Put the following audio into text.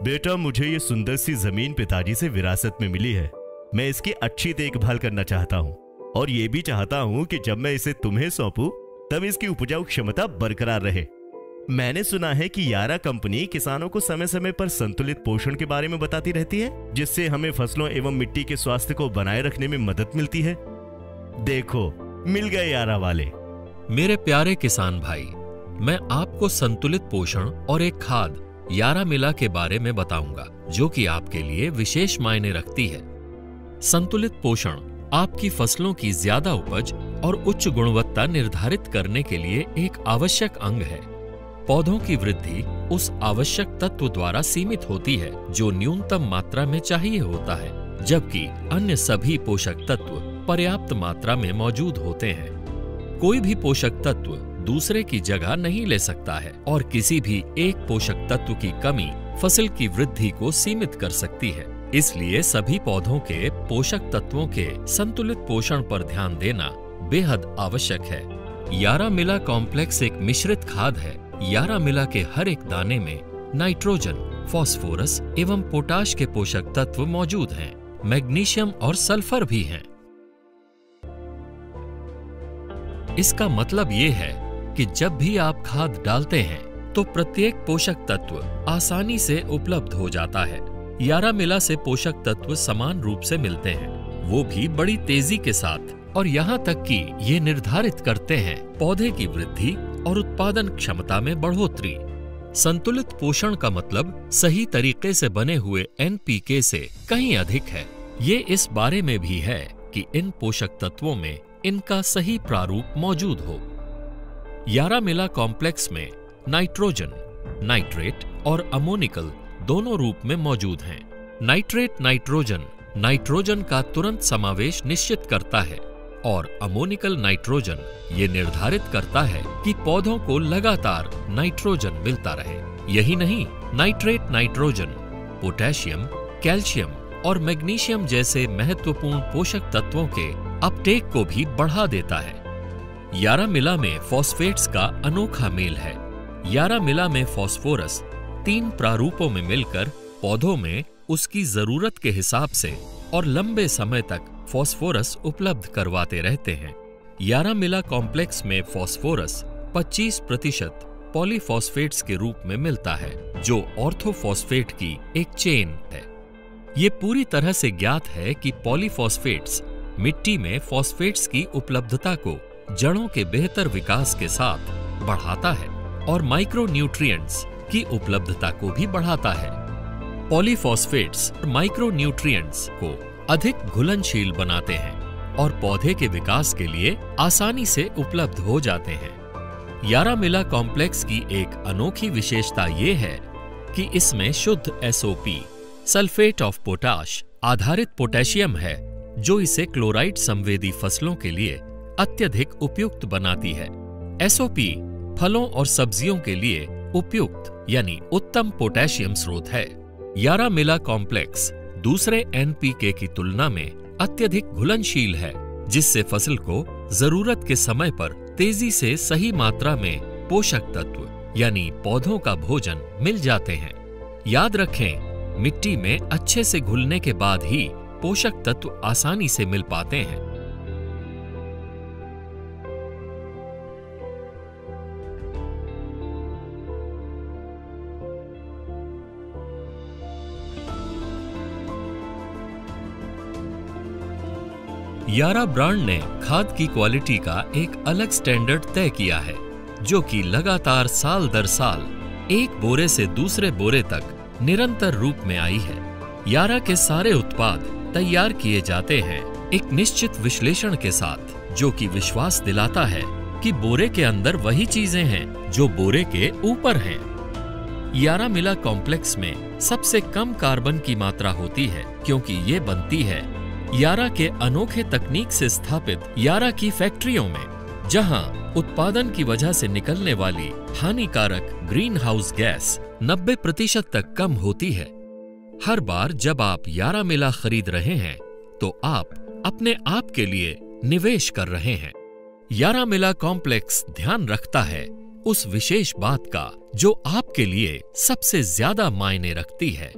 बेटा, मुझे ये सुंदर सी जमीन पिताजी से विरासत में मिली है। मैं इसकी अच्छी देखभाल करना चाहता हूँ और ये भी चाहता हूँ कि जब मैं इसे तुम्हें सौंपूं तब इसकी उपजाऊ क्षमता बरकरार रहे। मैंने सुना है कि यारा कंपनी किसानों को समय समय पर संतुलित पोषण के बारे में बताती रहती है, जिससे हमें फसलों एवं मिट्टी के स्वास्थ्य को बनाए रखने में मदद मिलती है। देखो, मिल गए यारा वाले। मेरे प्यारे किसान भाई, मैं आपको संतुलित पोषण और एक खाद यारा मिला के बारे में बताऊंगा, जो कि आपके लिए विशेष मायने रखती है। संतुलित पोषण आपकी फसलों की ज्यादा उपज और उच्च गुणवत्ता निर्धारित करने के लिए एक आवश्यक अंग है। पौधों की वृद्धि उस आवश्यक तत्व द्वारा सीमित होती है जो न्यूनतम मात्रा में चाहिए होता है, जबकि अन्य सभी पोषक तत्व पर्याप्त मात्रा में मौजूद होते हैं। कोई भी पोषक तत्व दूसरे की जगह नहीं ले सकता है और किसी भी एक पोषक तत्व की कमी फसल की वृद्धि को सीमित कर सकती है। इसलिए सभी पौधों के पोषक तत्वों के संतुलित पोषण पर ध्यान देना बेहद आवश्यक है। यारा मिला कॉम्प्लेक्स एक मिश्रित खाद है। यारा मिला के हर एक दाने में नाइट्रोजन, फास्फोरस एवं पोटाश के पोषक तत्व मौजूद हैं। मैग्नीशियम और सल्फर भी हैं। इसका मतलब ये है कि जब भी आप खाद डालते हैं तो प्रत्येक पोषक तत्व आसानी से उपलब्ध हो जाता है। यारा मिला से पोषक तत्व समान रूप से मिलते हैं, वो भी बड़ी तेजी के साथ, और यहाँ तक कि ये निर्धारित करते हैं पौधे की वृद्धि और उत्पादन क्षमता में बढ़ोतरी। संतुलित पोषण का मतलब सही तरीके से बने हुए एनपीके से कहीं अधिक है। ये इस बारे में भी है कि इन पोषक तत्वों में इनका सही प्रारूप मौजूद हो। यारा मिला कॉम्प्लेक्स में नाइट्रोजन, नाइट्रेट और अमोनिकल दोनों रूप में मौजूद हैं। नाइट्रेट नाइट्रोजन का तुरंत समावेश निश्चित करता है और अमोनिकल नाइट्रोजन ये निर्धारित करता है कि पौधों को लगातार नाइट्रोजन मिलता रहे। यही नहीं, नाइट्रेट नाइट्रोजन पोटेशियम, कैल्शियम और मैग्नीशियम जैसे महत्वपूर्ण पोषक तत्वों के अपटेक को भी बढ़ा देता है। यारा मिला में फॉस्फेट्स का अनोखा मेल है। यारा मिला में फॉस्फोरस 3 प्रारूपों में मिलकर पौधों में उसकी जरूरत के हिसाब से और लंबे समय तक फॉस्फोरस उपलब्ध करवाते रहते हैं। यारा मिला कॉम्प्लेक्स में फॉस्फोरस 25% पॉलीफॉस्फेट्स के रूप में मिलता है, जो ऑर्थोफॉस्फेट की एक चेन है। ये पूरी तरह से ज्ञात है कि पॉलीफॉस्फेट्स मिट्टी में फॉस्फेट्स की उपलब्धता को जड़ों के बेहतर विकास के साथ बढ़ाता है और माइक्रोन्यूट्रिएंट्स की उपलब्धता को भी बढ़ाता है। पॉलीफॉस्फेट्स माइक्रोन्यूट्रिएंट्स को अधिक घुलनशील बनाते हैं और पौधे के विकास के लिए आसानी से उपलब्ध हो जाते हैं। यारा मिला कॉम्प्लेक्स की एक अनोखी विशेषता ये है कि इसमें शुद्ध SOP, सल्फेट ऑफ पोटाश आधारित पोटेशियम है, जो इसे क्लोराइड संवेदी फसलों के लिए अत्यधिक उपयुक्त बनाती है। SOP फलों और सब्जियों के लिए उपयुक्त यानी उत्तम पोटेशियम स्रोत है। यारा मिला कॉम्प्लेक्स दूसरे NPK की तुलना में अत्यधिक घुलनशील है, जिससे फसल को जरूरत के समय पर तेजी से सही मात्रा में पोषक तत्व यानी पौधों का भोजन मिल जाते हैं। याद रखें, मिट्टी में अच्छे से घुलने के बाद ही पोषक तत्व आसानी से मिल पाते हैं। यारा ब्रांड ने खाद की क्वालिटी का एक अलग स्टैंडर्ड तय किया है, जो कि लगातार साल दर साल एक बोरे से दूसरे बोरे तक निरंतर रूप में आई है। यारा के सारे उत्पाद तैयार किए जाते हैं एक निश्चित विश्लेषण के साथ, जो कि विश्वास दिलाता है कि बोरे के अंदर वही चीजें हैं जो बोरे के ऊपर हैं। यारा मिला कॉम्प्लेक्स में सबसे कम कार्बन की मात्रा होती है, क्योंकि ये बनती है यारा के अनोखे तकनीक से स्थापित यारा की फैक्ट्रियों में, जहां उत्पादन की वजह से निकलने वाली हानिकारक ग्रीन हाउस गैस 90% तक कम होती है। हर बार जब आप यारा मिला खरीद रहे हैं तो आप अपने आप के लिए निवेश कर रहे हैं। यारामिला कॉम्प्लेक्स ध्यान रखता है उस विशेष बात का जो आपके लिए सबसे ज्यादा मायने रखती है।